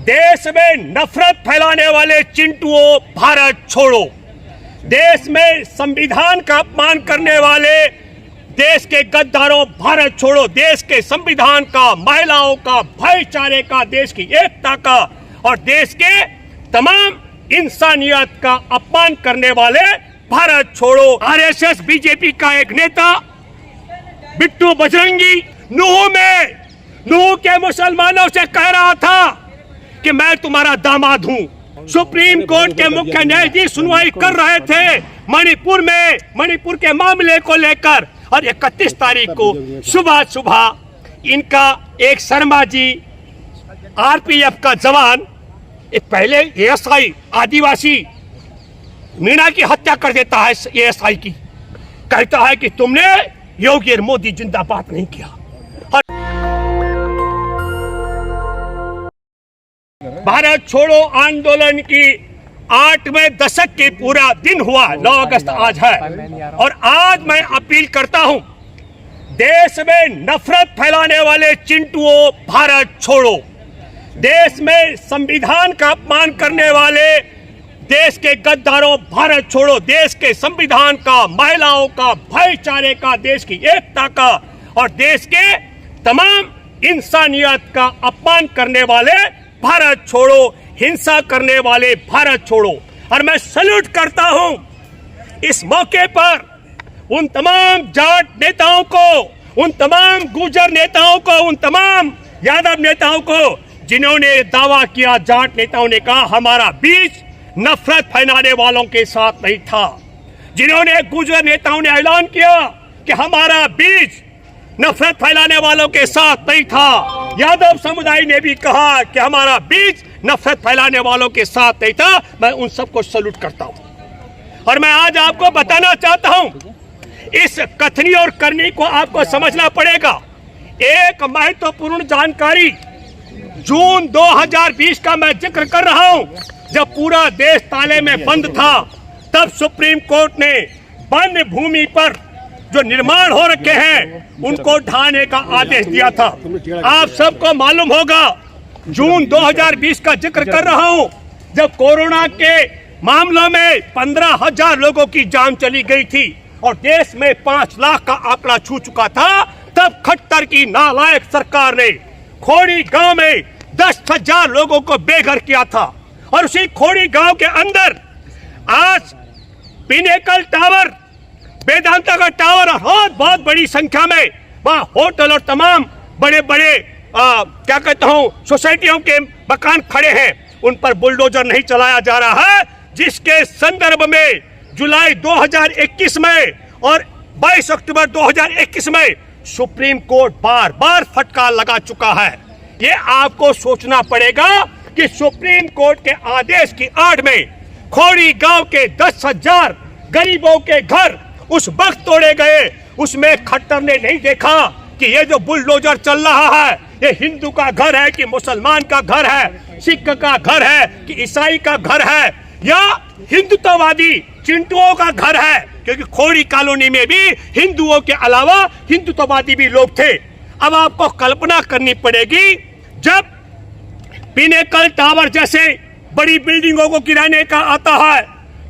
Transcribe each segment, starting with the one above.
देश में नफरत फैलाने वाले चिंटुओं भारत छोड़ो, देश में संविधान का अपमान करने वाले देश के गद्दारों भारत छोड़ो, देश के संविधान का, महिलाओं का, भाईचारे का, देश की एकता का और देश के तमाम इंसानियत का अपमान करने वाले भारत छोड़ो। आरएसएस बीजेपी का एक नेता बिट्टू बजरंगी नूह के मुसलमानों से कह रहा था कि मैं तुम्हारा दामाद हूं। सुप्रीम कोर्ट के मुख्य न्यायाधीश सुनवाई कर रहे थे मणिपुर के मामले को लेकर और 31 तारीख को सुबह इनका एक शर्मा जी आरपीएफ का जवान पहले एएसआई आदिवासी मीणा की हत्या कर देता है। एएसआई की कहता है कि तुमने योगी और मोदी जिंदाबाद नहीं किया। भारत छोड़ो आंदोलन की 8वें दशक के पूरा दिन हुआ, 9 अगस्त आज है और आज मैं अपील करता हूं, देश में नफरत फैलाने वाले चिंटुओं भारत छोड़ो, देश में संविधान का अपमान करने वाले देश के गद्दारों भारत छोड़ो, देश के संविधान का, महिलाओं का, भाईचारे का, देश की एकता का और देश के तमाम इंसानियत का अपमान करने वाले भारत छोड़ो, हिंसा करने वाले भारत छोड़ो। और मैं सैल्यूट करता हूं इस मौके पर उन तमाम जाट नेताओं को, उन तमाम गुर्जर नेताओं को, उन तमाम यादव नेताओं को जिन्होंने दावा किया, जाट नेताओं ने कहा हमारा बीच नफरत फैलाने वालों के साथ नहीं था, जिन्होंने गुर्जर नेताओं ने ऐलान किया कि हमारा बीच नफरत फैलाने वालों के साथ नहीं था, यादव समुदाय ने भी कहा कि हमारा बीच नफरत फैलाने वालों के साथ नहीं था। मैं उन सबको सैल्यूट करता हूं और मैं आज आपको बताना चाहता हूं, इस कथनी और करनी को आपको समझना पड़ेगा। एक महत्वपूर्ण जानकारी जून 2020 का मैं जिक्र कर रहा हूं, जब पूरा देश ताले में बंद था, तब सुप्रीम कोर्ट ने वन्य भूमि पर जो निर्माण हो रखे हैं उनको ढाने का आदेश दिया था। आप सबको मालूम होगा, जून 2020 का जिक्र कर रहा हूं, जब कोरोना के मामलों में 15,000 लोगों की जान चली गई थी और देश में 5 लाख का आंकड़ा छू चुका था, तब खट्टर की नालायक सरकार ने खोड़ी गांव में 10,000 लोगों को बेघर किया था और उसी खोड़ी गांव के अंदर आज पिनेकल टावर, वेदांता का टावर और बहुत बड़ी संख्या में वहां होटल और तमाम बड़े बड़े क्या कहता हूं सोसाइटियों के मकान खड़े हैं, उन पर बुलडोजर नहीं चलाया जा रहा है, जिसके संदर्भ में जुलाई 2021 में और 22 अक्टूबर 2021 में सुप्रीम कोर्ट बार बार फटकार लगा चुका है। ये आपको सोचना पड़ेगा कि सुप्रीम कोर्ट के आदेश की आड़ में खोड़ी गांव के 10,000 गरीबों के घर उस वक्त तोड़े गए, उसमें खट्टर ने नहीं देखा कि ये जो बुलडोजर चल रहा है ये हिंदू का घर है कि मुसलमान का घर है, सिख का घर है कि ईसाई का घर है या हिंदुत्ववादी चिंटुओं का घर है, क्योंकि खोड़ी कॉलोनी में भी हिंदुओं के अलावा हिंदुत्ववादी भी लोग थे। अब आपको कल्पना करनी पड़ेगी, जब पिनेकल टावर जैसे बड़ी बिल्डिंगों को गिराने का आता है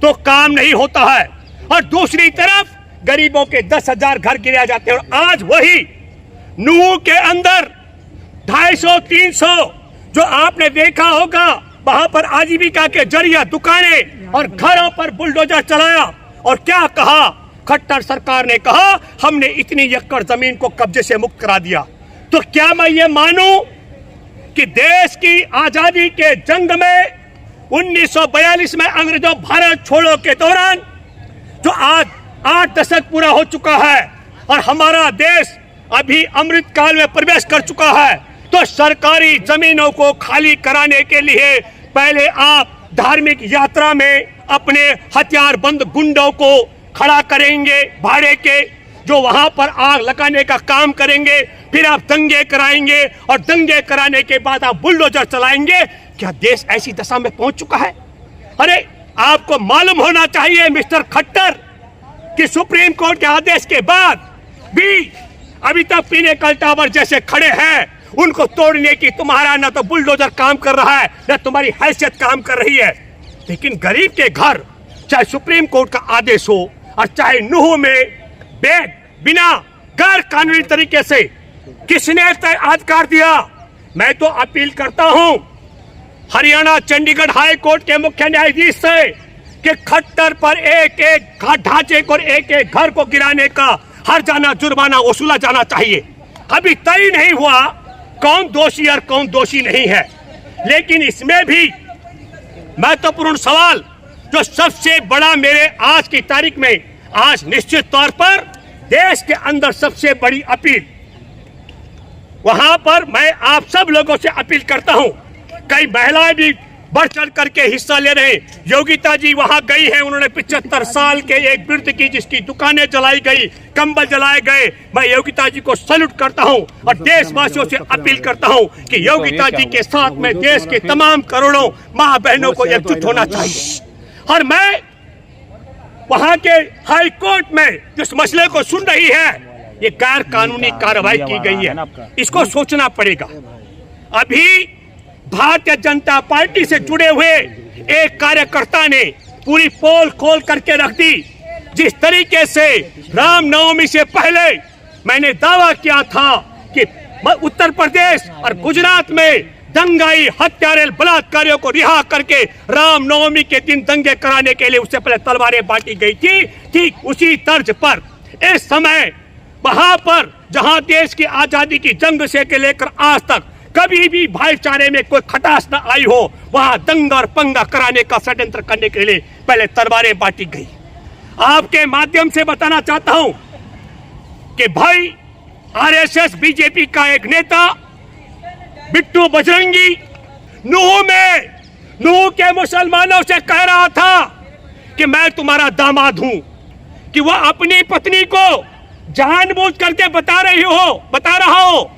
तो काम नहीं होता है और दूसरी तरफ गरीबों के 10,000 घर गिराए जाते हैं। और आज वही नूह के अंदर 250-300 जो आपने देखा होगा, वहां पर आजीविका के जरिए दुकानें और घरों पर बुलडोजर चलाया और क्या कहा, खट्टर सरकार ने कहा हमने इतनी एकड़ जमीन को कब्जे से मुक्त करा दिया। तो क्या मैं ये मानूं कि देश की आजादी के जंग में 1942 में अंग्रेजों भारत छोड़ो के दौरान जो आज 8 दशक पूरा हो चुका है और हमारा देश अभी अमृत काल में प्रवेश कर चुका है, तो सरकारी जमीनों को खाली कराने के लिए पहले आप धार्मिक यात्रा में अपने हथियारबंद गुंडों को खड़ा करेंगे भाड़े के, जो वहां पर आग लगाने का काम करेंगे, फिर आप दंगे कराएंगे और दंगे कराने के बाद आप बुलडोजर चलाएंगे। क्या देश ऐसी दशा में पहुंच चुका है? अरे आपको मालूम होना चाहिए मिस्टर खट्टर कि सुप्रीम कोर्ट के आदेश के बाद भी अभी तक पिनेकल टावर जैसे खड़े हैं, उनको तोड़ने की तुम्हारा न तो बुलडोजर काम कर रहा है न तुम्हारी हैसियत काम कर रही है। लेकिन गरीब के घर चाहे सुप्रीम कोर्ट का आदेश हो और चाहे नूह में बिना गैर कानूनी तरीके से किसने अधिकार दिया। मैं तो अपील करता हूं हरियाणा चंडीगढ़ हाई कोर्ट के मुख्य न्यायाधीश से कि खट्टर पर एक एक ढांचे को एक एक घर को गिराने का हर जाना जुर्माना वसूला जाना चाहिए। अभी तय नहीं हुआ कौन दोषी और कौन दोषी नहीं है, लेकिन इसमें भी महत्वपूर्ण सवाल जो सबसे बड़ा मेरे आज की तारीख में आज निश्चित तौर पर देश के अंदर सबसे बड़ी अपील वहां पर मैं आप सब लोगों से अपील करता हूं। कई महिलाएं भी बढ़ चढ़ करके हिस्सा ले रहे हैं। योगिता जी वहां गई हैं, उन्होंने 75 साल के एक वृद्ध की जिसकी दुकानें जलाई गई, कंबल जलाए गए। मैं योगिता जी को सैल्यूट करता हूं और देशवासियों से अपील करता हूं कि योगिता जी के साथ में देश के तमाम करोड़ों मां बहनों को एकजुट होना चाहिए। और मैं वहां के हाई कोर्ट में जिस मसले को सुन रही है, ये गैर कानूनी कार्रवाई की गई है, इसको सोचना पड़ेगा। अभी भारतीय जनता पार्टी से जुड़े हुए एक कार्यकर्ता ने पूरी पोल खोल करके रख दी। जिस तरीके से रामनवमी से पहले मैंने दावा किया था कि उत्तर प्रदेश और गुजरात में दंगाई हत्यारे बलात्कारियों को रिहा करके रामनवमी के दिन दंगे कराने के लिए उससे पहले तलवारें बांटी गई थी, ठीक उसी तर्ज पर इस समय वहां पर जहां देश की आजादी की जंग से के लेकर आज तक कभी भी भाईचारे में कोई खटास न आई हो, वहां दंगा और पंगा कराने का षड्यंत्र करने के लिए पहले तलवारें बांटी गई। आपके माध्यम से बताना चाहता हूं कि भाई आरएसएस बीजेपी का एक नेता बिट्टू बजरंगी नूह के मुसलमानों से कह रहा था कि मैं तुम्हारा दामाद हूं, कि वह अपनी पत्नी को जानबूझ करके बता रहा हो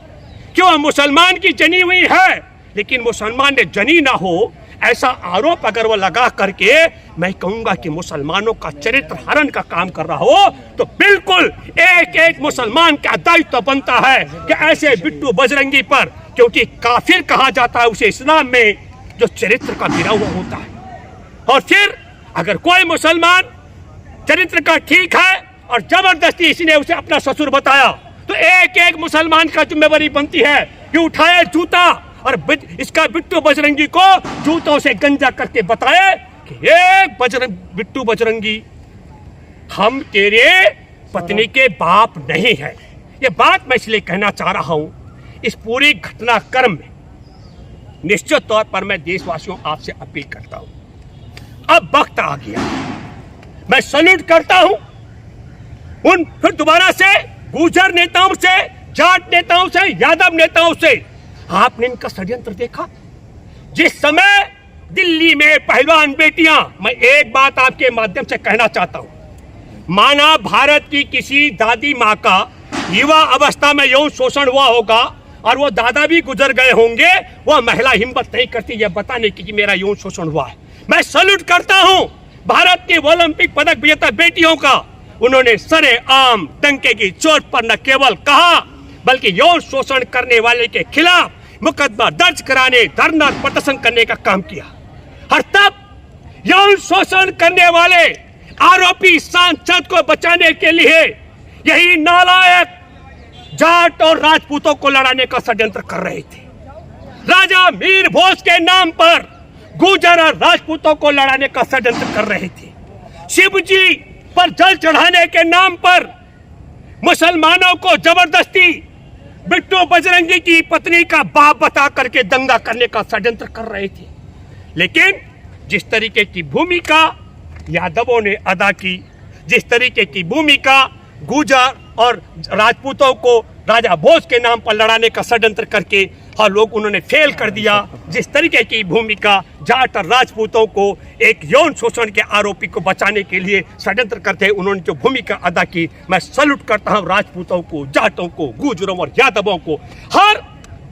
कि वह मुसलमान की जनी हुई है, लेकिन मुसलमान ने जनी ना हो ऐसा आरोप अगर वो लगा करके मैं कहूंगा कि मुसलमानों का चरित्र हरण का काम कर रहा हो, तो बिल्कुल एक एक मुसलमान का दायित्व बनता है कि ऐसे बिट्टू बजरंगी पर, क्योंकि काफिर कहा जाता है उसे इस्लाम में जो चरित्र का गिरा हुआ होता है। और फिर अगर कोई मुसलमान चरित्र का ठीक है और जबरदस्ती इसने उसे अपना ससुर बताया, तो एक एक मुसलमान का जिम्मेवारी बनती है कि उठाए जूता और इसका बिट्टू बजरंगी को जूतों से गंजा करके बताए कि ये बिट्टू बजरंगी, हम तेरे पत्नी के बाप नहीं है। ये बात मैं इसलिए कहना चाह रहा हूं, इस पूरी घटनाक्रम में निश्चित तौर पर मैं देशवासियों आपसे अपील करता हूं। अब वक्त आ गया, मैं सैल्यूट करता हूं उन फिर दोबारा से गुर्जर नेताओं से, जाट नेताओं से, यादव नेताओं से। आपने इनका षड्यंत्र देखा। जिस समय दिल्ली में पहलवान बेटियां, मैं एक बात आपके माध्यम से कहना चाहता हूं, माना भारत की किसी दादी माँ का युवा अवस्था में यौन शोषण हुआ होगा और वो दादा भी गुजर गए होंगे, वह महिला हिम्मत नहीं करती यह बताने की कि मेरा यौन शोषण हुआ है। मैं सैल्यूट करता हूं भारत की ओलंपिक पदक विजेता बेटियों का। उन्होंने सरेआम डंके की चोट पर न केवल कहा बल्कि यौन शोषण करने वाले के खिलाफ मुकदमा दर्ज कराने, धरना प्रदर्शन करने का काम किया। और तब यौन शोषण करने वाले आरोपी सांसद को बचाने के लिए यही नालायक जाट और राजपूतों को लड़ाने का षड्यंत्र कर रहे थे। राजा मीर भोज के नाम पर गुर्जर और राजपूतों को लड़ाने का षड्यंत्र कर रहे थे। शिव जी पर जल चढ़ाने के नाम पर मुसलमानों को जबरदस्ती बिट्टू बजरंगी की पत्नी का बाप बता करके दंगा करने का षड्यंत्र कर रहे थे। लेकिन जिस तरीके की भूमिका यादवों ने अदा की, जिस तरीके की भूमिका गुर्जर और राजपूतों को राजा भोज के नाम पर लड़ाने का षड्यंत्र करके और लोग उन्होंने फेल कर दिया, जिस तरीके की भूमिका जाट और राजपूतों को एक यौन शोषण के आरोपी को बचाने के लिए षड्यंत्र करते उन्होंने जो भूमिका अदा की, मैं सैल्यूट करता हूं राजपूतों को, जाटों को, गुर्जरों और यादवों को। हर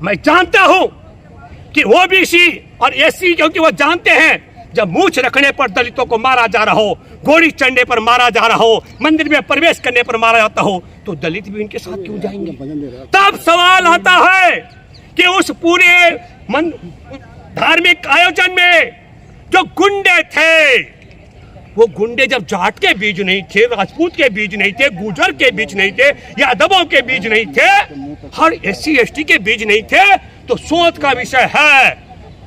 मैं जानता हूं कि ओबीसी और एससी, क्योंकि वो जानते हैं जब मूछ रखने पर दलितों को मारा जा रहा हो, घोड़ी चढ़ने पर मारा जा रहा हो, मंदिर में प्रवेश करने पर मारा जाता हो, तो दलित भी इनके साथ क्यों जाएंगे? तब सवाल आता है कि उस पूरे धार्मिक आयोजन में जो गुंडे थे, वो गुंडे जब जाट के बीच नहीं थे, राजपूत के बीच नहीं थे, गुर्जर के बीच नहीं थे, यादवों के बीच नहीं थे, हर SC ST के बीच नहीं थे, तो सोच का विषय है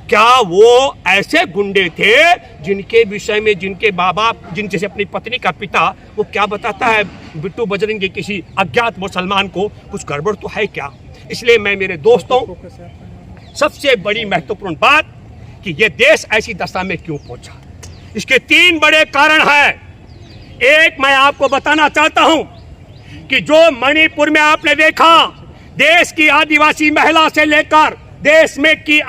क्या वो ऐसे गुंडे थे जिनके विषय में जिनके बाबा जिन जैसे अपनी पत्नी का पिता वो क्या बताता है बिट्टू बजरंगी किसी अज्ञात मुसलमान को, कुछ गड़बड़ तो है क्या। इसलिए मैं मेरे दोस्तों, सबसे बड़ी महत्वपूर्ण बात कि ये देश ऐसी दशा में क्यों पहुंचा, इसके 3 बड़े कारण हैं। एक मैं आपको बताना चाहता हूं कि जो मणिपुर में आपने देखा, देश की आदिवासी महिला से लेकर देश में की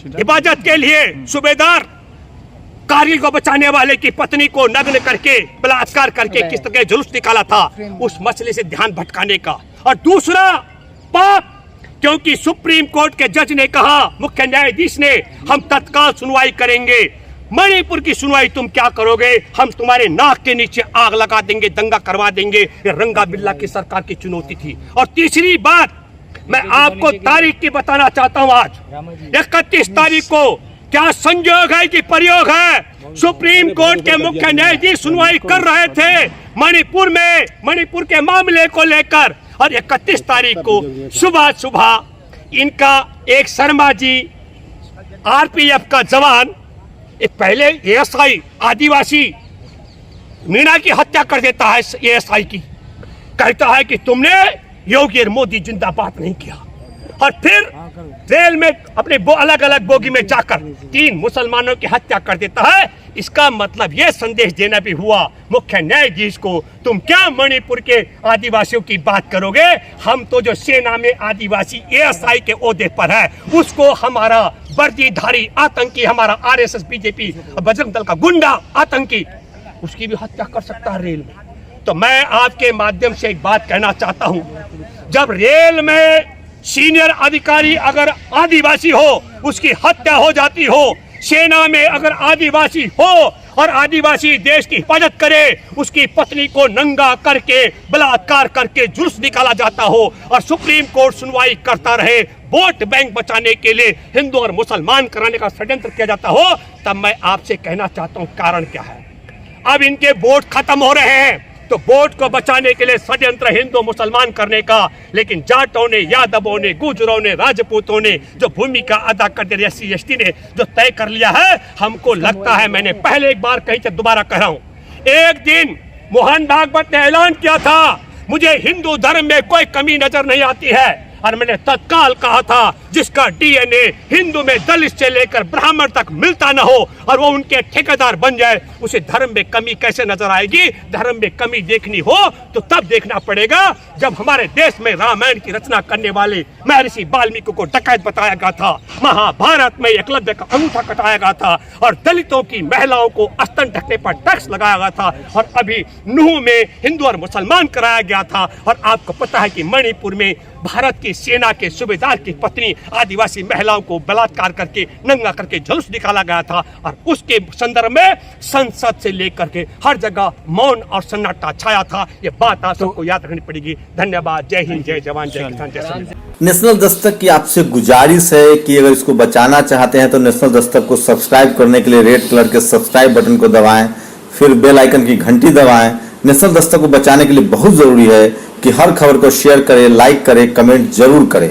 हिफाजत के लिए सूबेदार कारगिल को बचाने वाले की पत्नी को नग्न करके बलात्कार करके किस तरह जुलूस निकाला था, उस मसले से ध्यान भटकाने का। और दूसरा पाप, क्योंकि सुप्रीम कोर्ट के जज ने कहा, मुख्य न्यायाधीश ने, हम तत्काल सुनवाई करेंगे, मणिपुर की सुनवाई तुम क्या करोगे, हम तुम्हारे नाक के नीचे आग लगा देंगे, दंगा करवा देंगे। ये रंगा बिल्ला की सरकार की चुनौती थी। और तीसरी बात मैं आपको तारीख की बताना चाहता हूं, आज 31 तारीख को क्या संयोग है कि प्रयोग है, सुप्रीम कोर्ट के मुख्य न्यायाधीश सुनवाई कर रहे थे मणिपुर में, मणिपुर के मामले को लेकर, और 31 तारीख को सुबह सुबह इनका एक शर्मा जी RPF का जवान, एक पहले ASI आदिवासी मीणा की हत्या कर देता है ASI की, कहता है कि तुमने योगी और मोदी जिंदाबाद नहीं किया, और फिर रेल में अपने अलग अलग बोगी में जाकर 3 मुसलमानों की हत्या कर देता है। इसका मतलब यह संदेश देना भी हुआ मुख्य न्यायाधीश को, तुम क्या मणिपुर के आदिवासियों की बात करोगे, हम तो जो सेना में आदिवासी ASI के ओहदे पर है, उसको हमारा वर्दीधारी आतंकी, हमारा RSS BJP बजरंग दल का गुंडा आतंकी, उसकी भी हत्या कर सकता है रेल में। तो मैं आपके माध्यम से एक बात कहना चाहता हूं, जब रेल में सीनियर अधिकारी अगर आदिवासी हो, उसकी हत्या हो जाती हो, सेना में अगर आदिवासी हो और आदिवासी देश की हिफाजत करे, उसकी पत्नी को नंगा करके बलात्कार करके जुलूस निकाला जाता हो, और सुप्रीम कोर्ट सुनवाई करता रहे, वोट बैंक बचाने के लिए हिंदू और मुसलमान कराने का षड्यंत्र किया जाता हो, तब मैं आपसे कहना चाहता हूं कारण क्या है। अब इनके वोट खत्म हो रहे हैं, तो वोट को बचाने के लिए षड्यंत्र हिंदू मुसलमान करने का, लेकिन जाटों ने, यादवों ने, गुजरों ने, राजपूतों ने जो भूमिका अदा कर दी, SC ST ने जो तय कर लिया है, हमको लगता है, मैंने पहले एक बार कही थी, दोबारा कह रहा हूं, एक दिन मोहन भागवत ने ऐलान किया था, मुझे हिंदू धर्म में कोई कमी नजर नहीं आती है, और मैंने तत्काल कहा था जिसका DNA हिंदू में दलित से लेकर ब्राह्मण तक मिलता न हो और वो उनके ठेकेदार बन जाए, उसे धर्म में कमी कैसे नजर आएगी। धर्म में कमी देखनी हो तो तब देखना पड़ेगा जब हमारे देश में रामायण की रचना करने वाले महर्षि वाल्मीकि को डकैत बताया गया था, महाभारत में एकलव्य का अंगूठा कटाया गया था, और दलितों की महिलाओं को स्तन ढकने पर टैक्स लगाया गया था, और अभी नूह में हिंदू और मुसलमान कराया गया था। और आपको पता है कि मणिपुर में भारत की सेना के सूबेदार की पत्नी आदिवासी महिलाओं को बलात्कार करके नंगा करके जुलूस निकाला गया था, और उसके संदर्भ में संसद से लेकर के हर जगह मौन और सन्नाटा छाया था। ये बात आप सबको याद रखनी पड़ेगी। धन्यवाद। जय हिंद, जय जवान, जय किसान, जय श्री राम। नेशनल दस्तक की आपसे गुजारिश है कि अगर इसको बचाना चाहते हैं तो नेशनल दस्तक को सब्सक्राइब करने के लिए रेड कलर के सब्सक्राइब बटन को दबाएं, फिर बेल आइकन की घंटी दबाएं। नेशनल दस्तक को बचाने के लिए बहुत जरूरी है कि हर खबर को शेयर करें, लाइक करें, कमेंट जरूर करें।